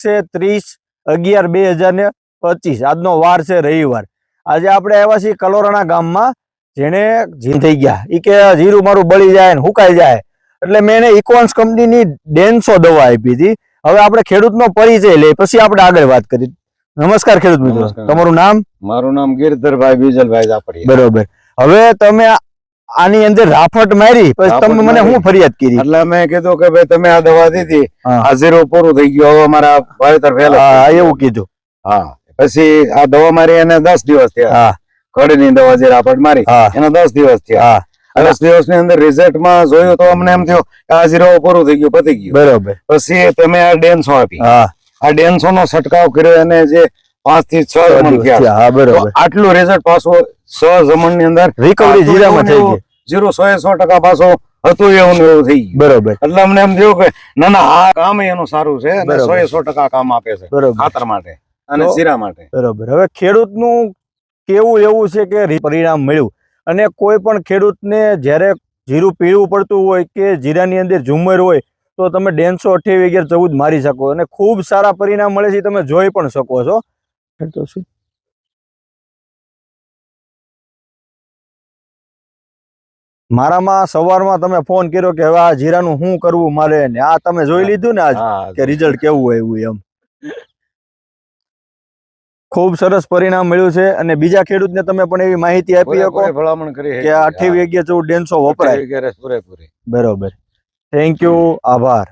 30/11/2025 આજનો વાર છે રવિવાર। આજે આપણે આવ્યા છીએ કલોરાણા ગામમાં, જેને જીન થઈ ગયા ઈ કે જીરું મારું બળી જાય ને હુકાઈ જાય, એટલે મેં એને ઇકોન્સ કંપનીની ડેન્સો દવા આપી હતી। હવે આપણે ખેડૂતનો પરિચય લઈએ, પછી આપણે આગળ વાત કરી। નમસ્કાર ખેડૂત મિત્રો, તમારું નામ? મારું નામ ગિરધરભાઈ બીજલભાઈ જાપડિયા। બરોબર, હવે તમે આની અંદર રાફટ મારી પછી તમે મને શું ફરિયાદ કરી? એટલે મેં કીધું કે ભાઈ તમે આ દવા દીધી, આ જીરું પૂરું થઈ ગયું, હવે મારા વાવેતર ફેલ। હા, એવું કીધું। હા, પછી આ દવા મારી એને 10 દિવસ થયા। કડીની દવા જે રાફટ મારી એને 10 દિવસ થયા। 10 દિવસની અંદર રિઝલ્ટમાં જોયું તો અમને એમ થયું કે આ જીરું પૂરું થઈ ગયું, પતી ગયું। બરોબર, પછી તમે આ ડેન્સો આપી, આ ડેન્સો નો છંટકાવ કર્યો, એને જે 5 થી 6 જમણ થયા। બરોબર, આટલું રિઝલ્ટ પાછું 6 જમણ ની અંદર રિકવરી જીરામાં થઈ ગઈ, જીરો 100% પાછો હતું એવું થઈ ગયું। બરોબર, એટલે અમને એમ થયું કે ના ના આ કામ એનું સારું છે અને 100% કામ આપે છે ખાતર માટે અને જીરા માટે। બરોબર, હવે ખેડૂતનું કેવું એવું છે કે પરિણામ મળ્યું, અને કોઈ પણ ખેડૂતને જ્યારે જીરું પીળું પડતું હોય કે જીરાની અંદર ઝુમર હોય તો તમે ડેન્સો 28/11/14 મારી શકો અને ખૂબ સારા પરિણામ મળે છે, તમે જોઈ પણ શકો છો। મારામાં સવારમાં તમે ફોન કર્યો કે હવે આ જીરાનું શું કરવું મારે, ને આ તમે જોઈ લીધું ને આજ કે રિઝલ્ટ કેવું આવ્યું એમ। ખૂબ સરસ પરિણામ મળ્યું છે, અને બીજા ખેડૂતને તમે પણ એવી માહિતી આપી શકો ભલામણ કરી કે 28/11/14 ડેન્સો વપરાય। પૂરેપૂરી। બરોબર, થેન્ક યુ, આભાર।